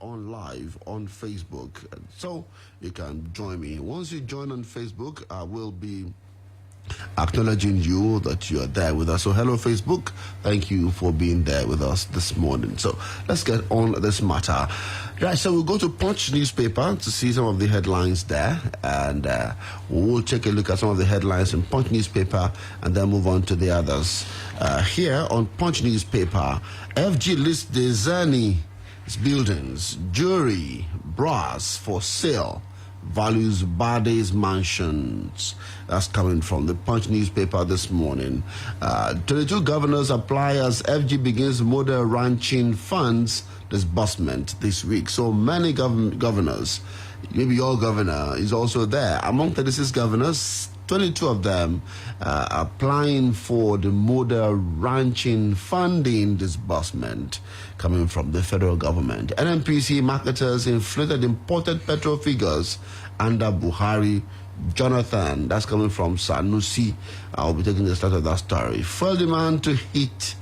on live on Facebook. So you can join me. Once you join on Facebook, I will be acknowledging you that you are there with us. So hello Facebook, thank you for being there with us this morning. So let's get on this matter. Right, so we'll go to Punch newspaper to see some of the headlines there, and we'll take a look at some of the headlines in Punch newspaper and then move on to the others. Here on Punch newspaper, FG lists Desani buildings, jewelry, brass for sale, values Bade's mansions. That's coming from the Punch newspaper this morning. 22 governors apply as FG begins model ranching funds disbursement this week. So many governors, maybe your governor is also there. Among 36 governors, 22 of them applying for the model ranching funding disbursement coming from the federal government. NNPC marketers inflated imported petrol figures under Buhari. Jonathan, that's coming from Sanusi. I'll be taking the start of that story. Fuel demand to hit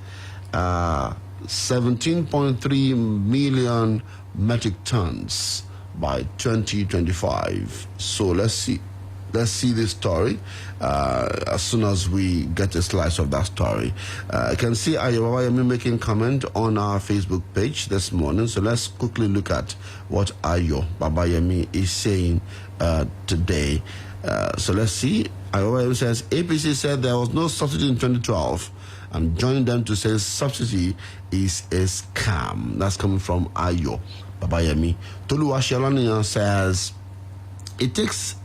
17.3 million metric tons by 2025. So let's see this story as soon as we get a slice of that story. I can see Ayo Babayemi making comment on our Facebook page this morning. So let's quickly look at what Ayo Babayemi is saying today. So let's see. Ayo Babayemi says, APC said there was no subsidy in 2012 and joining them to say subsidy is a scam. That's coming from Ayo Babayemi. Tolu Ashelanian says, it takes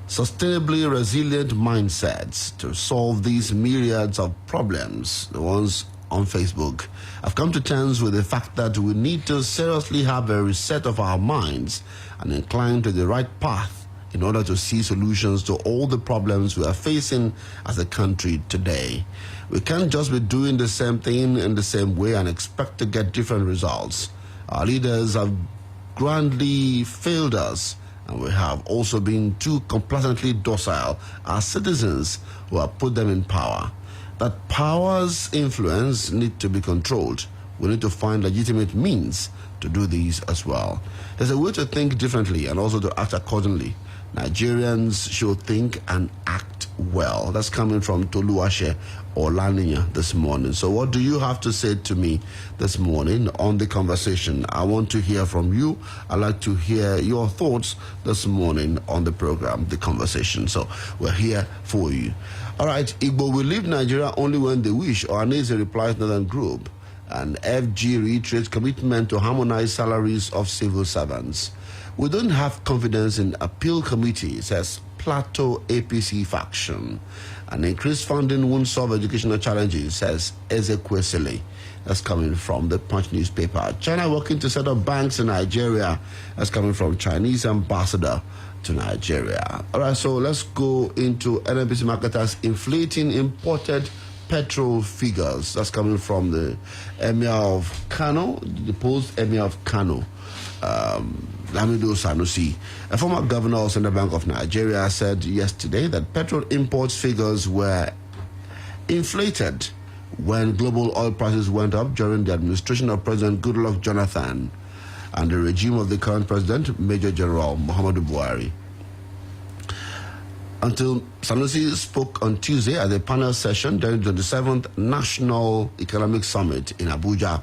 sustainably resilient mindsets to solve these myriads of problems, the ones on Facebook. I've come to terms with the fact that we need to seriously have a reset of our minds and incline to the right path in order to see solutions to all the problems we are facing as a country today. We can't just be doing the same thing in the same way and expect to get different results. Our leaders have grandly failed us, and we have also been too complacently docile as citizens who have put them in power. That power's influence needs to be controlled. We need to find legitimate means to do these as well. There's a way to think differently and also to act accordingly. Nigerians should think and act well. That's coming from Toluwashe Olaniyan this morning. So what do you have to say to me this morning on the conversation? I want to hear from you. I'd like to hear your thoughts this morning on the program, the conversation. So we're here for you. All right, Igbo will leave Nigeria only when they wish, Ohaneze replies Northern Group. And FG reiterates commitment to harmonize salaries of civil servants. We don't have confidence in appeal committee, says Plateau APC faction. And increased funding won't solve educational challenges, says Ezekwesili. That's coming from the Punch newspaper. China working to set up banks in Nigeria. That's coming from Chinese ambassador to Nigeria. All right, so let's go into NNPC marketers inflating imported petrol figures. That's coming from the Emir of Kano, the post Emir of Kano. Lamido Sanusi, a former governor of Central Bank of Nigeria, said yesterday that petrol imports figures were inflated when global oil prices went up during the administration of President Goodluck Jonathan and the regime of the current president, Major General Muhammadu Buhari. Until Sanusi spoke on Tuesday at a panel session during the 27th National Economic Summit in Abuja.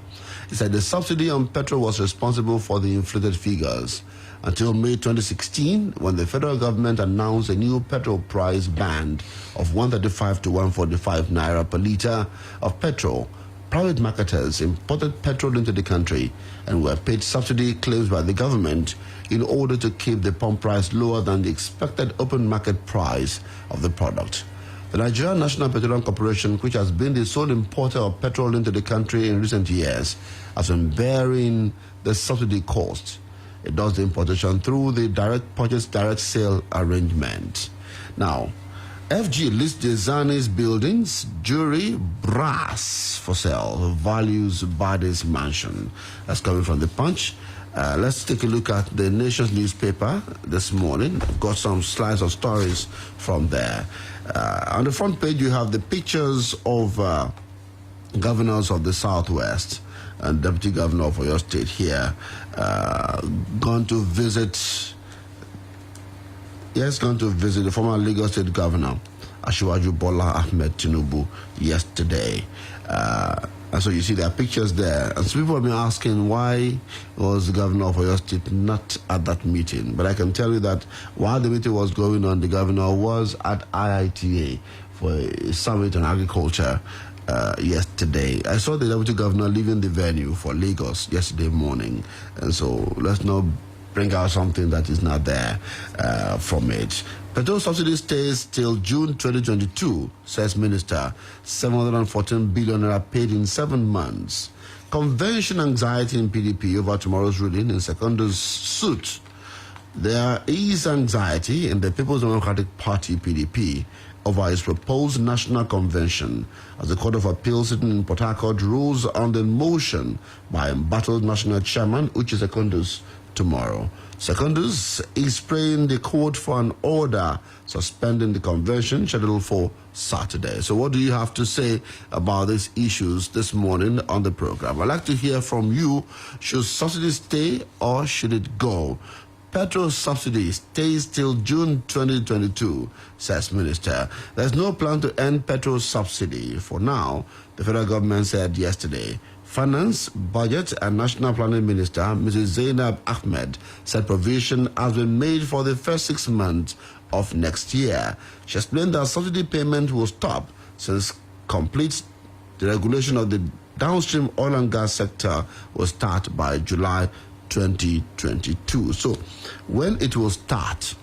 He said the subsidy on petrol was responsible for the inflated figures until May 2016, when the federal government announced a new petrol price band of 135 to 145 naira per litre of petrol. Private marketers imported petrol into the country and were paid subsidy claims by the government in order to keep the pump price lower than the expected open market price of the product. The Nigerian National Petroleum Corporation, which has been the sole importer of petrol into the country in recent years, has been bearing the subsidy cost. It does the importation through the direct purchase, direct sale arrangement. Now, FG lists Desani's buildings, jewelry, brass for sale, values Bade's mansion. That's coming from the Punch. Let's take a look at the Nation's newspaper this morning. I've got some slides of stories from there. On the front page, you have the pictures of governors of the Southwest. and Deputy Governor of Oyo State here, gone to visit the former Lagos State Governor, Asiwaju Bola Ahmed Tinubu, yesterday. And so you see there are pictures there. And some people have been asking why was the governor of Oyo State not at that meeting. But I can tell you that while the meeting was going on, the governor was at IITA for a summit on agriculture yesterday. I saw the deputy governor leaving the venue for Lagos yesterday morning. And so let's not bring out something that is not there from it. Petrol subsidy stays till June 2022, says Minister. 714 billion naira paid in 7 months. Convention anxiety in PDP over tomorrow's ruling in Secondo's suit. There is anxiety in the People's Democratic Party, PDP, over its proposed national convention as the Court of Appeal sitting in Port Harcourt rules on the motion by embattled national chairman Uche Secondus tomorrow. Secondus is praying the court for an order suspending the convention scheduled for Saturday. So what do you have to say about these issues this morning on the program? I'd like to hear from you. Should subsidy stay or should it go? Petrol subsidy stays till June 2022, says Minister. There's no plan to end petrol subsidy for now, the federal government said yesterday. Finance, Budget and National Planning Minister, Mrs. Zainab Ahmed, said provision has been made for the first 6 months of next year. She explained that subsidy payment will stop since complete deregulation of the downstream oil and gas sector will start by July 2022. So when it will start,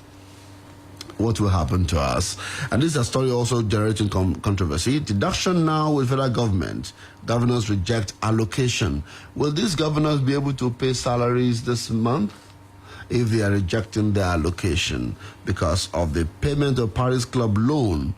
what will happen to us? And this is a story also generating controversy. Deduction now with federal government. Governors reject allocation. Will these governors be able to pay salaries this month if they are rejecting their allocation because of the payment of Paris Club loan,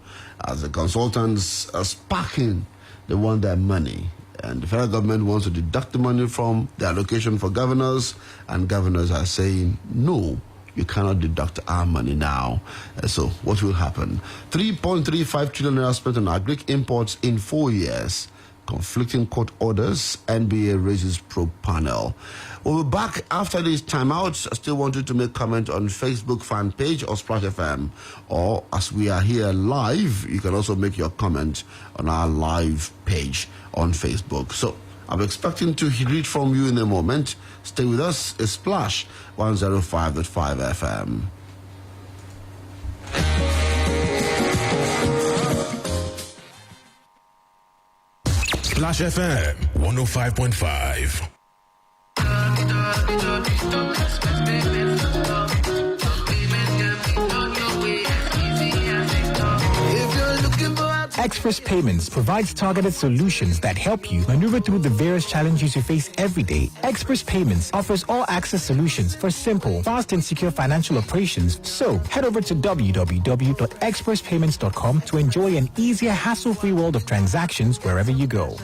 as the consultants are sparking? They want their money. And the federal government wants to deduct the money from the allocation for governors, and governors are saying, no, you cannot deduct our money now. So what will happen? 3.35 trillion naira spent on agric imports in 4 years. Conflicting court orders, NBA raises probe panel. We'll be back after this timeout. I still want you to make comment on Facebook fan page or Splash FM. Or as we are here live, you can also make your comment on our live page on Facebook. So I'm expecting to read from you in a moment. Stay with us. It's Splash 105.5 FM. Splash FM 105.5. Express Payments provides targeted solutions that help you maneuver through the various challenges you face every day. Express Payments offers all-access solutions for simple, fast, and secure financial operations. So, head over to www.expresspayments.com to enjoy an easier, hassle-free world of transactions wherever you go.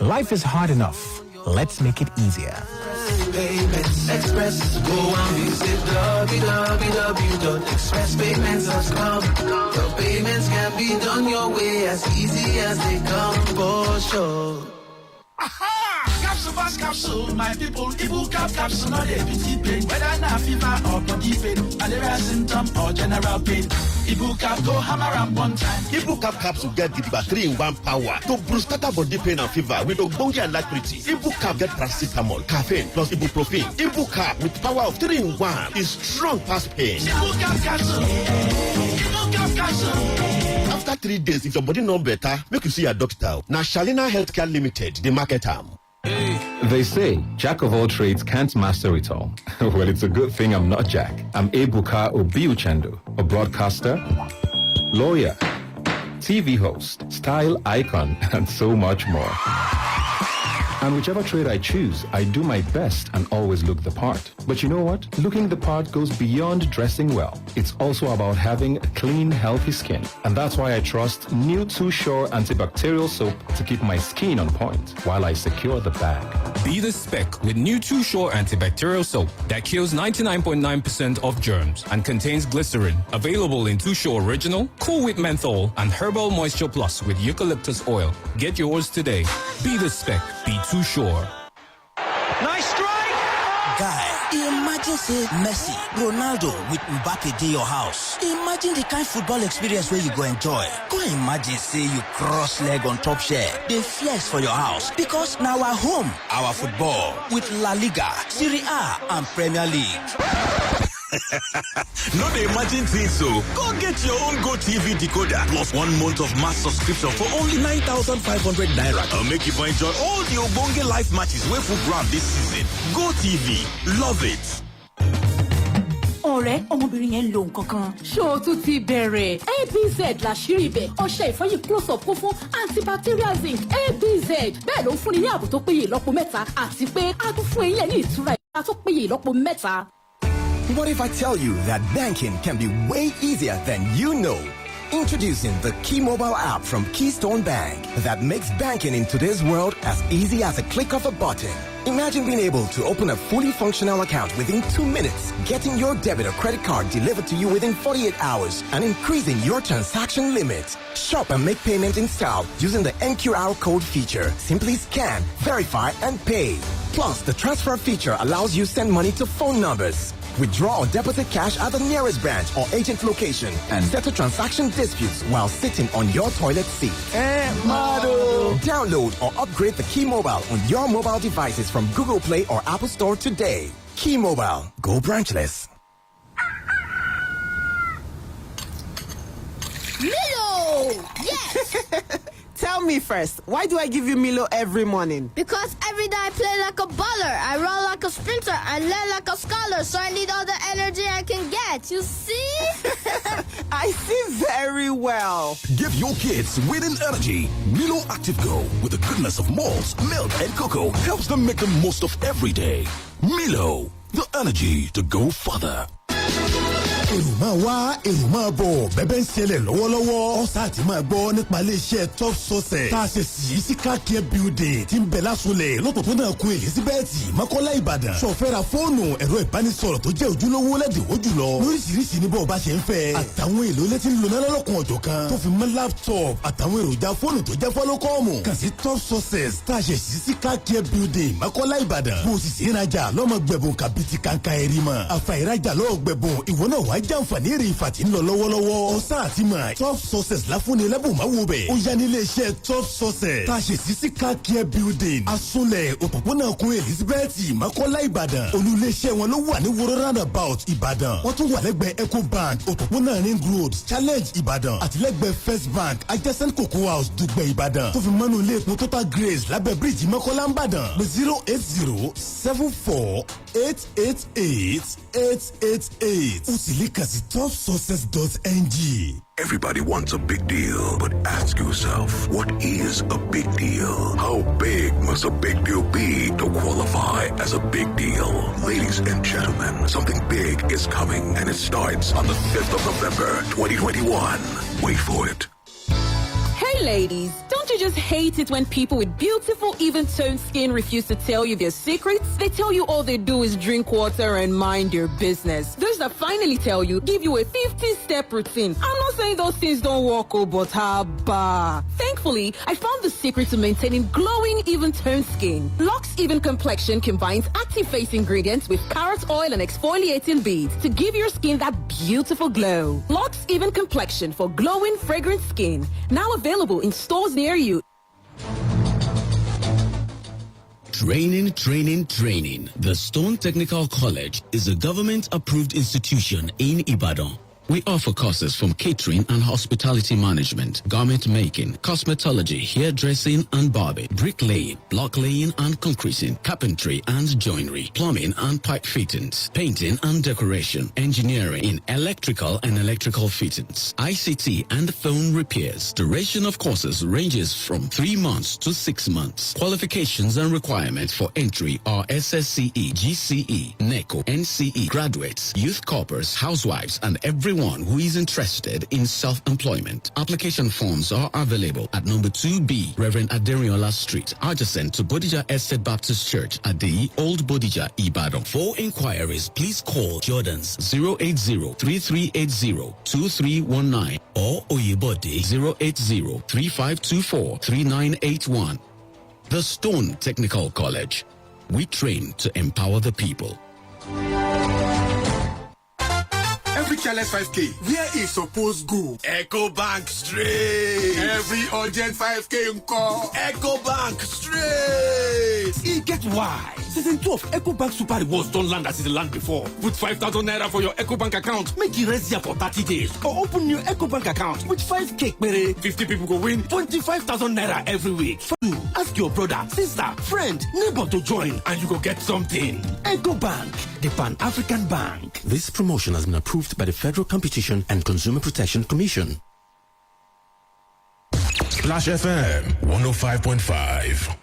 Life is hard enough. Let's make it easier. Payments Express. Go and visit www.expresspayments.com. Your payments can be done your way as easy as they come, for sure. Aha! Capsule fast capsule, my people. Ibu capsule, not every pain. Whether na fever or body pain, malaria symptom or general pain. Ibu cap go hammer up one time. Ibu capsule get the 3-in-1 power to boost body pain and fever with ogbonge alacrity. Ibu cap get paracetamol, caffeine plus ibuprofen. Ibu cap with power of 3-in-1 is strong past pain. Ibu capsule. Ibu capsule. After 3 days, if your body no better, make you see a doctor. Now Shalina Healthcare Limited, the market arm. They say Jack of all trades can't master it all. Well, it's a good thing I'm not Jack. I'm Ebuka Obiuchendo, a broadcaster, lawyer, TV host, style icon, and so much more. And whichever trade I choose, I do my best and always look the part. But you know what? Looking the part goes beyond dressing well. It's also about having a clean, healthy skin. And that's why I trust new Too Sure antibacterial soap to keep my skin on point while I secure the bag. Be the spec with new Too Sure antibacterial soap that kills 99.9% of germs and contains glycerin. Available in Too Sure Original, Cool with Menthol, and Herbal Moisture Plus with eucalyptus oil. Get yours today. Be the spec. Be Too Sure. Nice strike! Guy, imagine say Messi, Ronaldo with Mbappe dey your house. Imagine the kind football experience where you go enjoy. Go imagine say you cross leg on top share, dey flex for your house because now our home, our football with La Liga, Serie A and Premier League. No dey imagine things so. Go get your own GoTV decoder plus 1 month of mass subscription for only 9,500 naira. Make you enjoy all the Obonge live matches wey full ground this season. GoTV, love it. Ọ̀rẹ́, ọmọbìnrin yẹn ń lo nǹkan kan. Ṣé o tún ti bẹ̀rẹ̀? ABZ làṣírí ibẹ̀. Ọṣẹ ìfọyín close-up kún fún antibacterial zinc. ABZ bẹ́ẹ̀ ló ń fúnni ní ààbò tó péye ìlọ́po mẹ́ta àti pé á tún fún eyín ẹ̀ ní ìtura ìlera tó péye ìlọ́po mẹ́ta. What if I tell you that banking can be way easier than you know? Introducing the Key Mobile app from Keystone Bank that makes banking in today's world as easy as a click of a button. Imagine being able to open a fully functional account within 2 minutes, getting your debit or credit card delivered to you within 48 hours, and increasing your transaction limit. Shop and make payment in style using the NQR code feature. Simply scan, verify, and pay. Plus, the transfer feature allows you to send money to phone numbers, withdraw or deposit cash at the nearest branch or agent location, and settle transaction disputes while sitting on your toilet seat. Download or upgrade the Key Mobile on your mobile devices from Google Play or Apple Store today. Key Mobile. Go branchless. Milo! Yes! Tell me first, why do I give you Milo every morning? Because every day I play like a baller, I run like a sprinter, I learn like a scholar, so I need all the energy I can get, you see? I see very well. Give your kids winning energy. Milo Active Go, with the goodness of malts, milk, and cocoa, helps them make the most of every day. Milo, the energy to go further. èrò máa wá èrò máa bọ̀ bẹ́bẹ́ ń ṣẹlẹ̀ lọ́wọ́lọ́wọ́ ọ̀sán àti máa gbọ́ nípa iléeṣẹ́ top sources tá a ṣe sí sí car care building tí ń bẹ lásùnlẹ̀ lọ́pọ̀pọ̀nà kun elizabeth mọ́kọ́lá ìbàdàn sọ̀fẹ́ra fóònù ẹ̀rọ ìbánisọ̀rọ̀ tó jẹ́ ojúlówó lẹ́dínwó jùlọ lóríṣiríṣi ní bọ́ọ̀ bá ṣe ń fẹ́ àtàwọn èlò létí ń lona lọ́lọ́kun ọ̀jọ̀ kan tó fi mọ́ laptop àtàwọn èròjà fóònù tó jẹ́ fọ́lọ́kọ́ọ̀mù kàn sí top sources tá a ṣe sí sí car care building mọ́kọ́lá ìbàdàn bó o sì sí ìrajà lọ́mọ gbẹ̀bùn kàbìtì kàǹkà ẹ̀rí mọ́ àfàìrajà lọ́ọ̀ gbẹ̀bùn ìwọ náà wá jàǹfààní èrè ìfàtí ń lọ lọ́wọ́lọ́wọ́ ọ̀sán àti mà top sources láfúnni lẹ́bùn máa wo bẹ̀ ó yá nílé iṣẹ́ top sources tá a ṣe sí sí car care building asunlẹ̀ òpópónà kun elizabeth makola ìbàdàn olùléeṣẹ́ wọn ló wà ní woro roundabout ìbàdàn wọ́n tún wà lẹ́gbẹ̀ẹ́ ecobank òpópónà ring road challenge ìbàdàn àtìlẹ́gbẹ̀ẹ́ first bank adjacent cocoa house dùgbẹ̀ ìbàdàn tó fi mọ́nú ilé epo total grace lábẹ́ bíríìjì makola ìbàdàn pé 08074888888 ó sì lè kàn sí topsources.ng. Everybody wants a big deal, but ask yourself, what is a big deal? How big must a big deal be to qualify as a big deal? Ladies and gentlemen, something big is coming, and it starts on the 5th of November, 2021. Wait for it. Hey ladies, don't you just hate it when people with beautiful, even-toned skin refuse to tell you their secrets? They tell you all they do is drink water and mind their business. Those that finally tell you, give you a 50-step routine. I'm not saying those things don't work, but haba. Thankfully, I found the secret to maintaining glowing, even-toned skin. Lux Even Complexion combines active face ingredients with carrot oil and exfoliating beads to give your skin that beautiful glow. Lux Even Complexion for glowing, fragrant skin. Now available in stores near you. Training. The Stone Technical College is a government-approved institution in Ibadan. We offer courses from catering and hospitality management, garment making, cosmetology, hairdressing and barbing, bricklaying, block laying and concreting, carpentry and joinery, plumbing and pipe fittings, painting and decoration, engineering in electrical and electrical fittings, ICT and phone repairs. Duration of courses ranges from 3 months to 6 months. Qualifications and requirements for entry are SSCE, GCE, NECO, NCE, graduates, youth corpers, housewives, and everyone who is interested in self-employment. Application forms are available at number 2B, Reverend Aderiola Street, adjacent to Bodija Estate Baptist Church at the Old Bodija, Ibadan. For inquiries, please call Jordans 080-3380-2319 or Oyebode 080-3524-3981. The Stone Technical College. We train to empower the people. Every careless 5K, where is supposed go? Echo Bank straight. Every urgent 5K call. Echo Bank straight. E get why. Season 12, Echo Bank Super Rewards don't land as it land before. Put 5,000 naira for your Echo Bank account. Make it rest here for 30 days. Or open new Echo Bank account with 5K. 50 people go win 25,000 naira every week. Ask your brother, sister, friend, neighbor to join and you go get something. Echo Bank, the Pan-African Bank. This promotion has been approved by the Federal Competition and Consumer Protection Commission. Splash FM 105.5.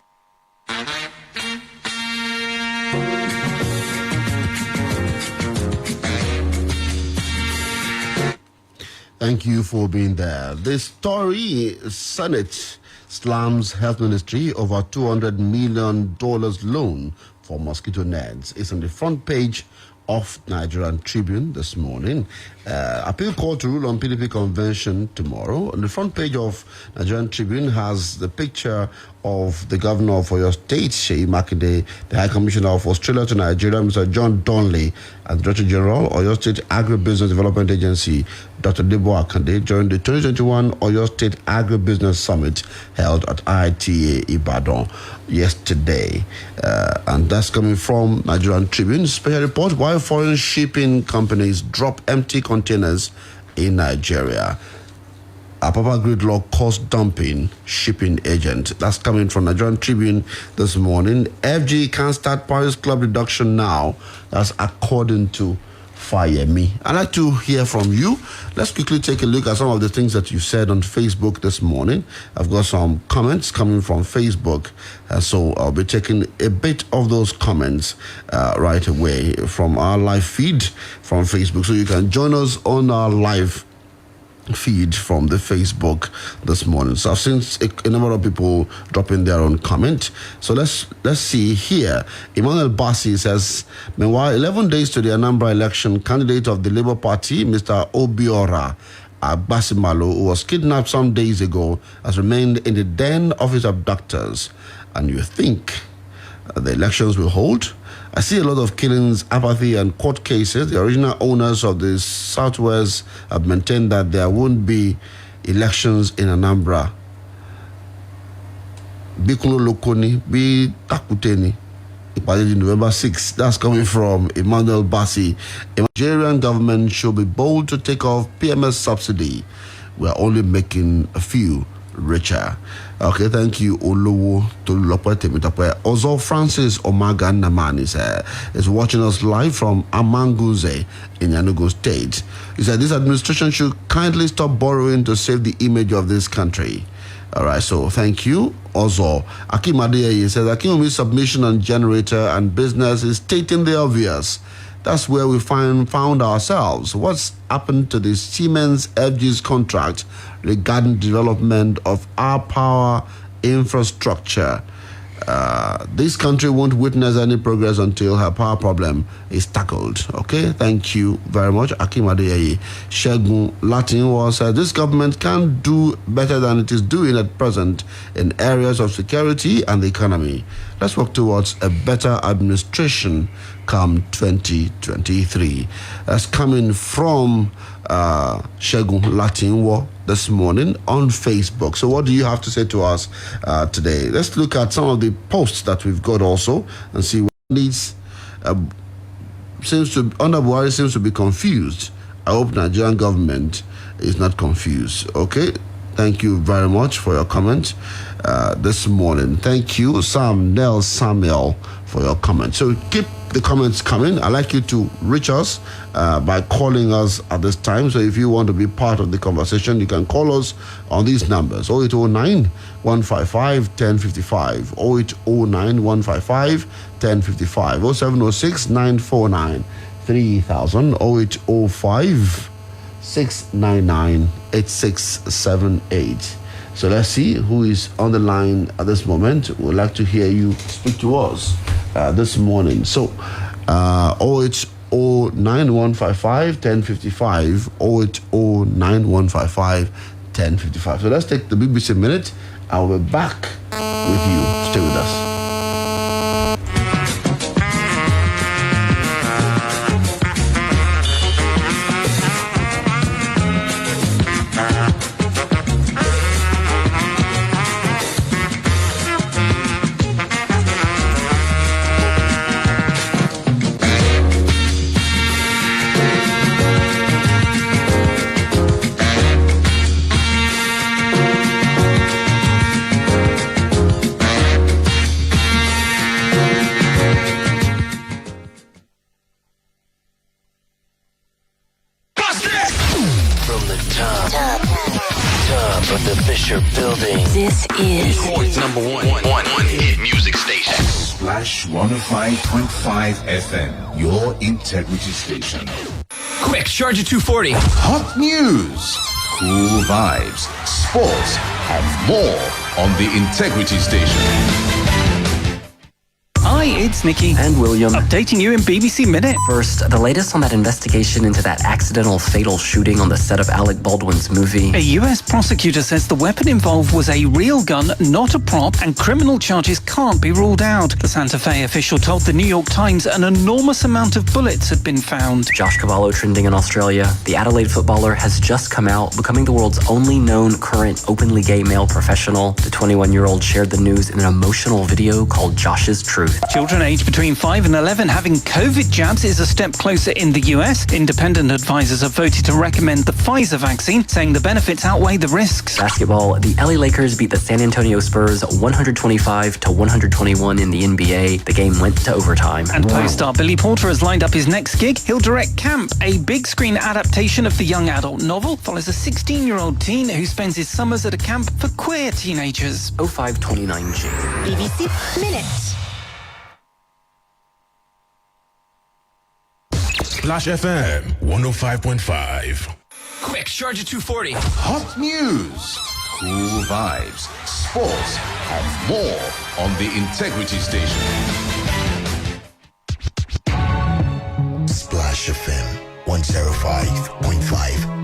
Thank you for being there. The story, Senate slams health ministry over $200 million loan for mosquito nets, is on the front page of Nigerian Tribune this morning. Appeal court to rule on PDP convention tomorrow. On the front page of Nigerian Tribune has the picture of the governor of Oyo State, Seyi Makinde, the High Commissioner of Australia to Nigeria, Mr. John Donnelly, and Director General, Oyo State Agribusiness Development Agency, Dr. Debo Akande, during the 2021 Oyo State Agribusiness Summit held at IITA Ibadan yesterday. And that's coming from Nigerian Tribune. Special report, why foreign shipping companies drop empty containers in Nigeria. Apapa gridlock cost dumping shipping agent. That's coming from Nigerian Tribune this morning. FG can start Paris Club reduction now. That's according to Fayemi. I'd like to hear from you. Let's quickly take a look at some of the things that you said on Facebook this morning. I've got some comments coming from Facebook, so I'll be taking a bit of those comments right away from our live feed from Facebook. So you can join us on our live feed from the Facebook this morning. So I've seen a number of people dropping their own comment. So let's see here. Emmanuel Bassi says, meanwhile, 11 days to the Anambra election, candidate of the Labour Party, Mr. Obiora Agbasimalo, who was kidnapped some days ago, has remained in the den of his abductors. And you think the elections will hold? I see a lot of killings, apathy, and court cases. The original owners of the Southwest have maintained that there won't be elections in Anambra. Bikuno Lokoni, Bi Takuteni, November 6th. That's coming from Emmanuel Bassi. A Nigerian government should be bold to take off PMS subsidy. We are only making a few richer. Okay, thank you, Olowo Tolulope Temitape. Also, Francis Omaga Naman is watching us live from Amanguze in Enugu State. He said this administration should kindly stop borrowing to save the image of this country. All right, so thank you. Also, Akim Adeyeye says Akimomi's submission on generator and business is stating the obvious. That's where we found ourselves. What's happened to the Siemens FG's contract regarding development of our power infrastructure? This country won't witness any progress until her power problem is tackled. Okay, thank you very much, Akim Adeyeye. Shegun Latin said this government can do better than it is doing at present in areas of security and the economy. Let's work towards a better administration come 2023. That's coming from Shegun Latinwo this morning on Facebook. So what do you have to say to us today? Let's look at some of the posts that we've got also and see what needs. Under Buhari seems to be confused. I hope Nigerian government is not confused. Okay, thank you very much for your comment this morning. Thank you, Sam Nel Samuel, for your comment. So keep the comments coming. I'd like you to reach us by calling us at this time. So if you want to be part of the conversation, you can call us on these numbers: 0809 155 1055, 0809 155 1055, 0706 949 3000, 0805 699 8678. So let's see who is on the line at this moment. We'd like to hear you speak to us this morning. So 0809 155 1055, 0809 155 1055. So let's take the BBC Minute. I'll be back with you. Stay with us. top of the Fisher Building. This is Detroit's number one hit music station. Splash 105.5 FM, your integrity station. Quick, charge at 240. Hot news, cool vibes, sports, and more on the integrity station. Hi, it's Nikki and William, updating you in BBC Minute. First, the latest on that investigation into that accidental fatal shooting on the set of Alec Baldwin's movie. A US prosecutor says the weapon involved was a real gun, not a prop, and criminal charges can't be ruled out. The Santa Fe official told the New York Times an enormous amount of bullets had been found. Josh Cavallo trending in Australia. The Adelaide footballer has just come out, becoming the world's only known current openly gay male professional. The 21-year-old shared the news in an emotional video called Josh's Truth. Children aged between 5 and 11 having COVID jabs is a step closer in the US. Independent advisors have voted to recommend the Pfizer vaccine, saying the benefits outweigh the risks. Basketball, the LA Lakers beat the San Antonio Spurs 125-121 in the NBA. The game went to overtime. And co-star Billy Porter has lined up his next gig. He'll direct Camp, a big screen adaptation of the young adult novel. Follows a 16-year-old teen who spends his summers at a camp for queer teenagers. 0529G. BBC Minute. Splash FM 105.5. Quick, charge at 240. Hot news, cool vibes, sports, and more on the integrity station. Splash FM 105.5.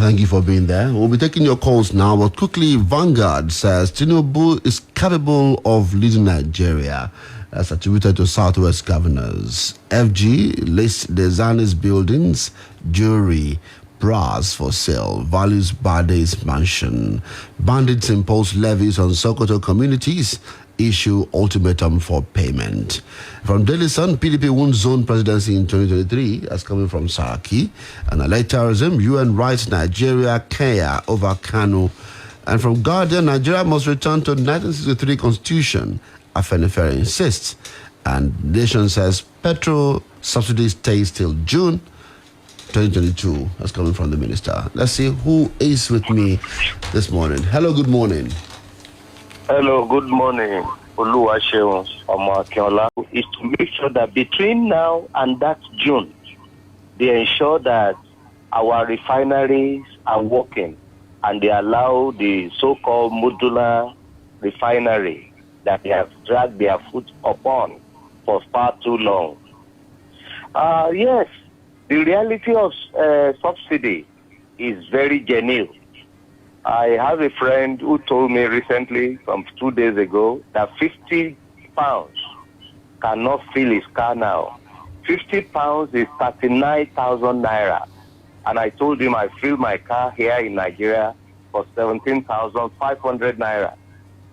Thank you for being there. We'll be taking your calls now, but quickly, Vanguard says Tinubu is capable of leading Nigeria. That's attributed to Southwest governors. FG lists Desanis buildings, jewelry, brass for sale, values Bade's mansion. Bandits impose levies on Sokoto communities, issue ultimatum for payment. From Daily Sun, PDP won zone presidency in 2023. That's coming from Saraki. And electoralism, UN writes Nigeria Kenya over Kanu. And from Guardian, Nigeria must return to 1963 constitution, Afenifere insists. And Nation says petrol subsidy stays till June 2022. That's coming from the minister. Let's see who is with me this morning. Hello, good morning. Hello, good morning. Oluwaseun Omoakinola is to make sure that between now and that June, they ensure that our refineries are working and they allow the so-called modular refinery that they have dragged their foot upon for far too long. Yes, the reality of subsidy is very genuine. I have a friend who told me recently, from 2 days ago, that 50 pounds cannot fill his car now. 50 pounds is 39,000 naira. And I told him I fill my car here in Nigeria for 17,500 naira.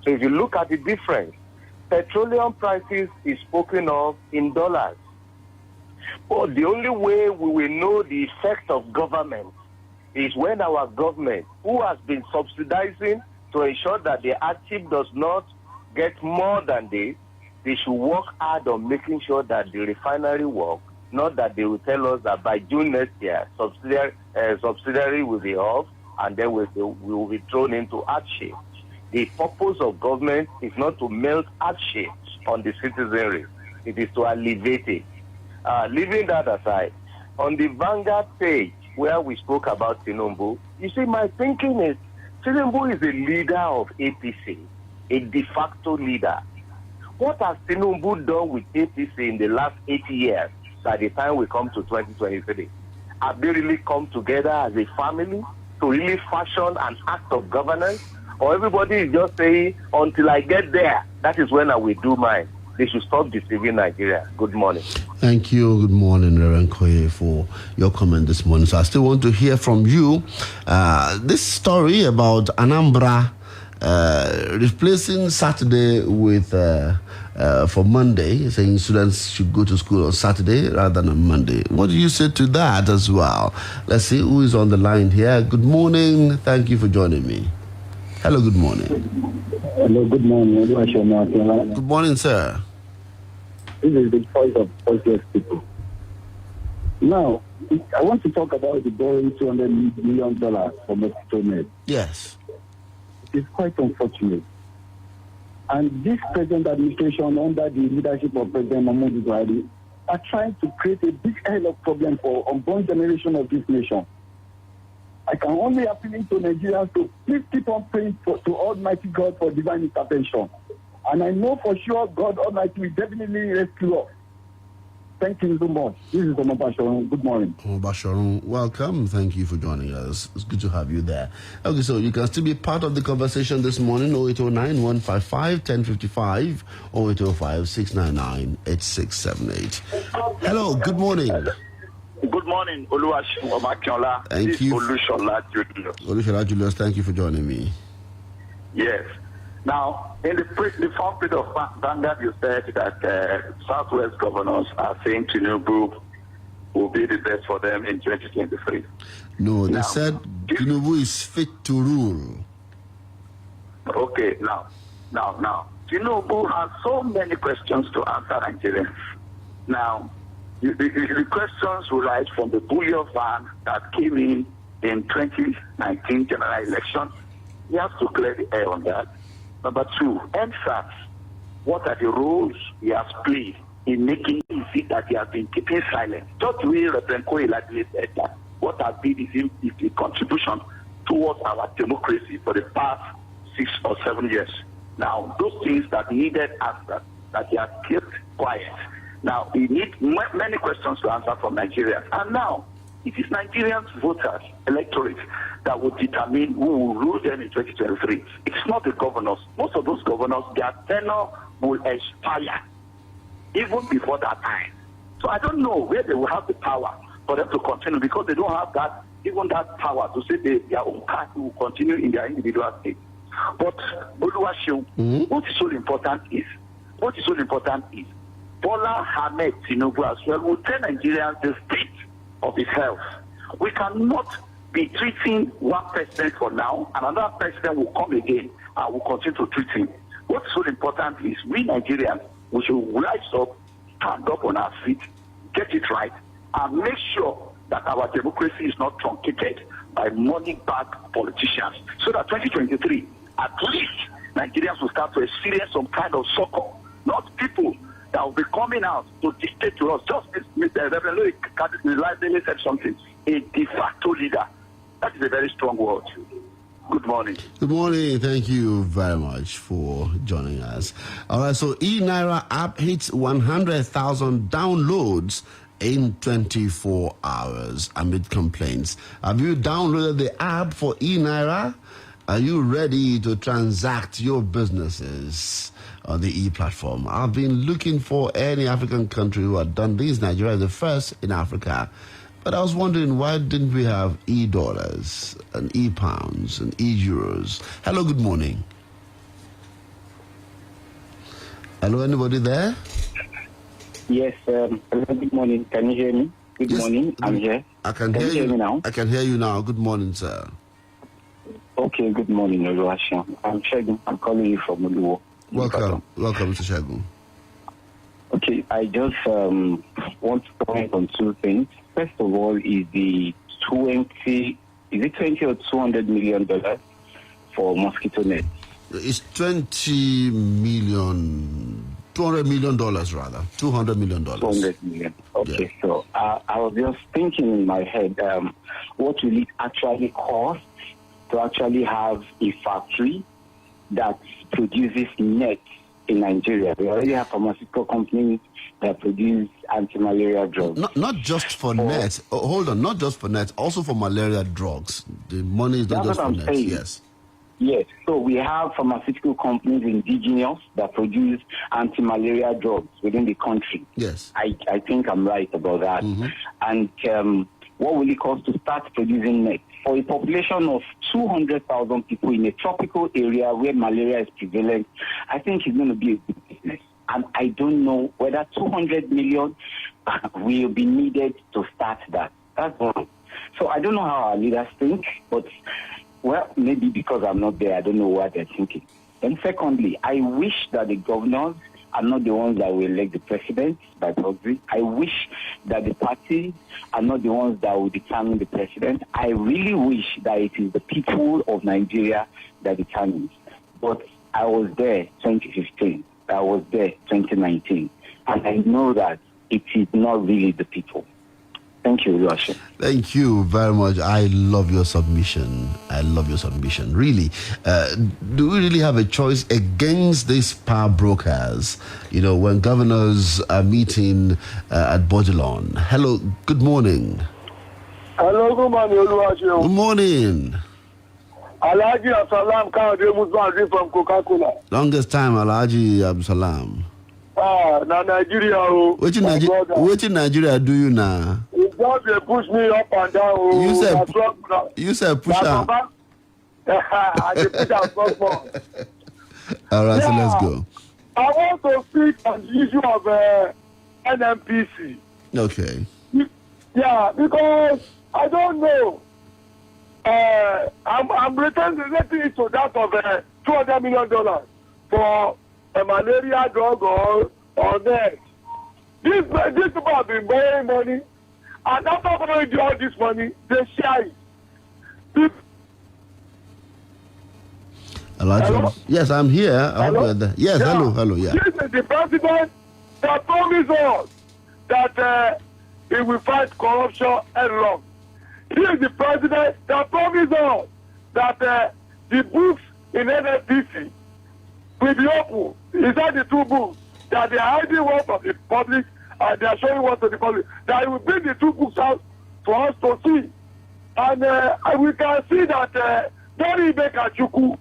So if you look at the difference, petroleum prices is spoken of in dollars. But the only way we will know the effect of government is when our government, who has been subsidizing to ensure that the hardship does not get more than this, they should work hard on making sure that the refinery work, not that they will tell us that by June next year, subsidiary will be off and then we will be thrown into hardship. The purpose of government is not to melt hardship on the citizenry. It is to alleviate it. Leaving that aside, on the Vanguard page, where we spoke about Tinubu, you see, my thinking is Tinubu is a leader of APC, a de facto leader. What has Tinubu done with APC in the last 80 years by the time we come to 2023? Have they really come together as a family to really fashion an act of governance? Or everybody is just saying, until I get there, that is when I will do mine. They should stop deceiving Nigeria. Good morning. Thank you. Good morning, Reverend Koye, for your comment this morning. So I still want to hear from you. This story about Anambra replacing Saturday with for Monday, saying students should go to school on Saturday rather than on Monday. What do you say to that as well? Let's see who is on the line here. Good morning. Thank you for joining me. Hello, good morning. Hello, good morning. Good morning, sir. This is the voice of voiceless people. Now, I want to talk about the borrowing $200 million from Mosquito. Yes. It's quite unfortunate. And this present administration, under the leadership of President Mahmoud Buhari, are trying to create a big hell of problem for unborn generation of this nation. I can only appeal to Nigerians to please keep on praying to Almighty God for divine intervention. And I know for sure God Almighty will definitely rescue us. Thank you so much. This is Omar Sharon. Good morning. Omar Sharon, welcome. Thank you for joining us. It's good to have you there. Okay, so you can still be part of the conversation this morning. 0809 155 1055 0805 699 8678. Hello, good morning. Good morning, Oluwaseun Omakiola. Thank you. Olushola Julius. Olushola Julius, thank you for joining me. Yes. Now, in the front page of Vanguard, you said that Southwest governors are saying Tinubu will be the best for them in 2023. No, they said Tinubu is fit to rule. Okay, now, Tinubu has so many questions to answer Nigerians. Now, the questions will rise from the bullion van that came in 2019 general election. He has to clear the air on that. Number two, NSAS. What are the roles he has played in making it easy that he has been keeping silent? Just the way Reverend Koila said that what has been his contribution towards our democracy for the past 6 or 7 years. Now, those things that needed answers, that he has kept quiet. Now, he needs many questions to answer from Nigerians. And now, it is Nigerians, voters, electorate that will determine who will rule them in 2023. It's not the governors. Most of those governors, their tenure will expire even before that time. So I don't know where they will have the power for them to continue, because they don't have that, even that power to say their own party will continue in their individual state. But Oluwaseun, what is so important is Bola Ahmed Tinubu as well will tell Nigerians the state of his health. We cannot be treating one president for now, and another president will come again and will continue to treat him. What's so important is we Nigerians, we should rise up, stand up on our feet, get it right, and make sure that our democracy is not truncated by money-bagged politicians, so that 2023, at least, Nigerians will start to experience some kind of succor, not people that will be coming out to dictate to us. Just as Mr. Reverend Louis said something, a de facto leader. That is a very strong word. Good morning. Good morning. Thank you very much for joining us. All right, so eNaira app hits 100,000 downloads in 24 hours amid complaints. Have you downloaded the app for eNaira? Are you ready to transact your businesses on the e-platform? I've been looking for any African country who had done this. Nigeria is the first in Africa. But I was wondering, why didn't we have e-dollars and e-pounds and e-euros? Hello, good morning. Hello, anybody there? Yes, hello, good morning. Can you hear me? Good morning, I'm here. I can hear you me now. I can hear you now. Good morning, sir. Okay, good morning, Oluwaseun. I'm Shegun. I'm calling you from Oluwo. Welcome, Mr. Shegun. Okay, I just want to comment on two things. First of all, is the 20 or $200 million for mosquito net? It's $200 million rather. $200 million. $200 million. Okay, yeah. So I was just thinking in my head, what will it actually cost to actually have a factory that produces net in Nigeria? We already have pharmaceutical companies that produce anti-malaria drugs. Not just for net. Oh, hold on, not just for net, also for malaria drugs. The money is not just for net. Yes. Yes. So we have pharmaceutical companies indigenous that produce anti-malaria drugs within the country. Yes. I think I'm right about that. Mm-hmm. And what will it cost to start producing net? for a population of 200,000 people in a tropical area where malaria is prevalent, I think it's going to be a good business. And I don't know whether 200 million will be needed to start that. That's one. So I don't know how our leaders think, but, well, maybe because I'm not there, I don't know what they're thinking. And secondly, I wish that the governors are not the ones that will elect the president by proxy. I wish that the parties are not the ones that will determine the president. I really wish that it is the people of Nigeria that determines. But I was there 2015. I was there 2019. And I know that it is not really the people. Thank you, Oluwaseun. Thank you very much. I love your submission. I love your submission. Really, do we really have a choice against these power brokers? You know, when governors are meeting at Bodilon. Hello, good morning. Hello, good morning, Oluwaseun. Good morning. Alhaji Absalam Kayode Musbandri from Coca-Cola. Longest time, Alhaji Absalam. Na Nigeria. Which Nigeria do you now? Just they push me up and down. You said push up. I just push up. All right, so let's go. I want to speak on the issue of NNPC. Okay. Yeah, because I don't know. I'm relating it to that of $200 million for a malaria drug or that. These people have been borrowing money, and after borrowing all this money, they share it. Hello? Yes, I'm here. Hello? Yes, yeah. Hello, yeah. This is the president that promised us that he will fight corruption and wrong. He is the president that promised us that the books in NNPC will be open. He said the two books, that they are hiding one from the public and they are showing one to the public. That he will bring the two books out for us to see. And we can see that Dori Bekachukwu,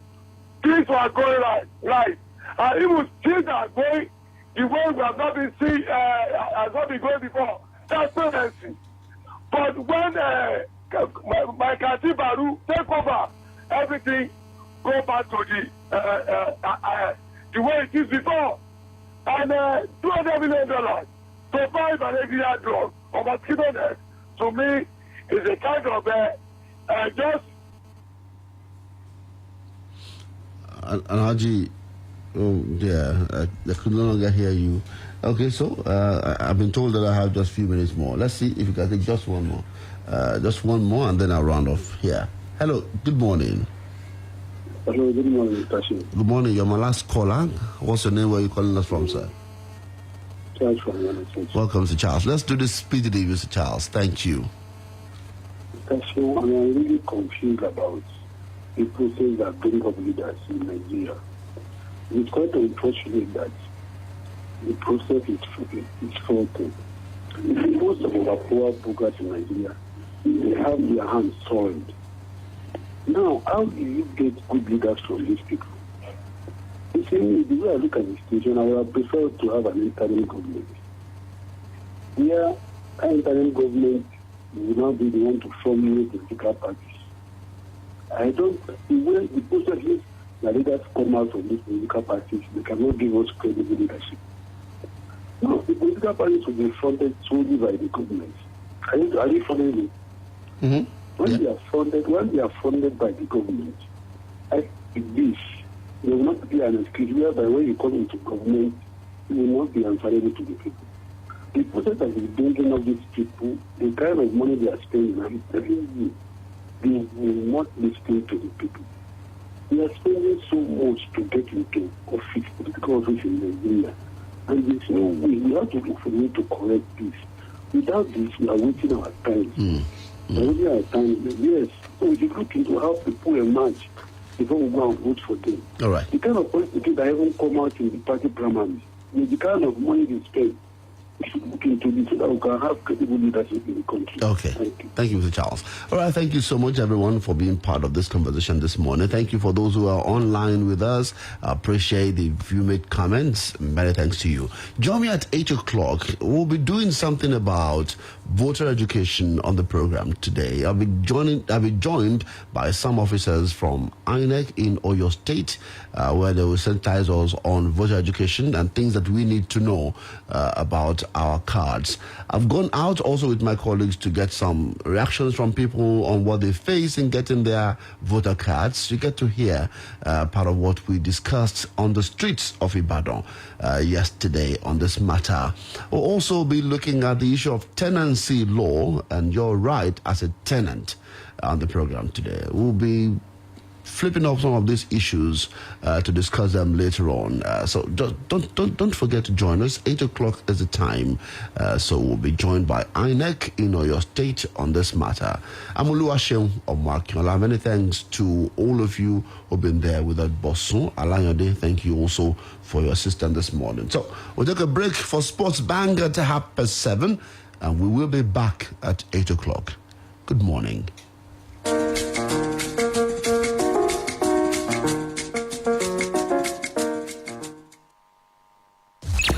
things were going right. And even things are going the way we have not been seeing, has not been going before. Transparency. But when my Kati Baru take over, everything go back to the way it is before. And $200 million to buy malaria drug or mosquito net, to me, is a kind of just. Alhaji, I could no longer hear you. Okay, so I've been told that I have just a few minutes more. Let's see if you can take just one more. And then I'll round off here. Hello, good morning. Hello, good morning, Tashi. Good morning, you're my last caller. What's your name? Where are you calling us from, sir? Charles from Ghana. Welcome to Charles. Let's do this speedily, Mr. Charles. Thank you. Tashi, I'm really confused about the process that bring up leaders in Nigeria. It's quite unfortunate that the process is faulty. Most of our poor brokers in Nigeria, they have their hands soiled. Now, how do you get good leaders from these people? You see, the way I look at the situation, I would have preferred to have an interim government. Where an interim government will not be the one to formulate the political parties. I don't, the process is the leaders come out from these political parties, they cannot give us credible leadership. No, the political parties will be funded solely by the government. Are you following me? Mm-hmm. When they are funded by the government, I think this, there will not be an excuse whereby when you come into government, you will not be answerable to the people. The process that is bringing up these people, the kind of money they are spending, I'm telling you, they will not listen to the people. They are spending so much to get into office, political office in Nigeria. And there's no way, we have to look for a way to correct this. Without this, we are wasting our time. Yes. So we should look into how people emerge before we go and vote for them. All right. The kind of politics that even come out in the party primaries, the kind of money they spend, look into this so that we can have credible leadership in the country. Okay. Thank you, Mr. Charles. All right. Thank you so much, everyone, for being part of this conversation this morning. Thank you for those who are online with us. I appreciate the few made comments. Many thanks to you. Join me at 8 o'clock. We'll be doing something about voter education on the program today. I'll be joined by some officers from INEC in Oyo State, where they will sensitize us on voter education and things that we need to know about our cards. I've gone out also with my colleagues to get some reactions from people on what they face in getting their voter cards. You get to hear part of what we discussed on the streets of Ibadan yesterday on this matter. We'll also be looking at the issue of tenancy law and your right as a tenant on the program today. We'll be flipping off some of these issues to discuss them later on. So don't forget to join us. 8 o'clock is the time. So we'll be joined by INEC in Oyo State on this matter. I'm Oluwaseun Omakiola. Many thanks to all of you who've been there with that Bosun Alayode. Thank you also for your assistance this morning. So we'll take a break for Sports Bang at 7:30, and we will be back at 8 o'clock. Good morning.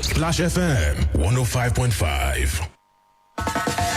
Splash FM 105.5.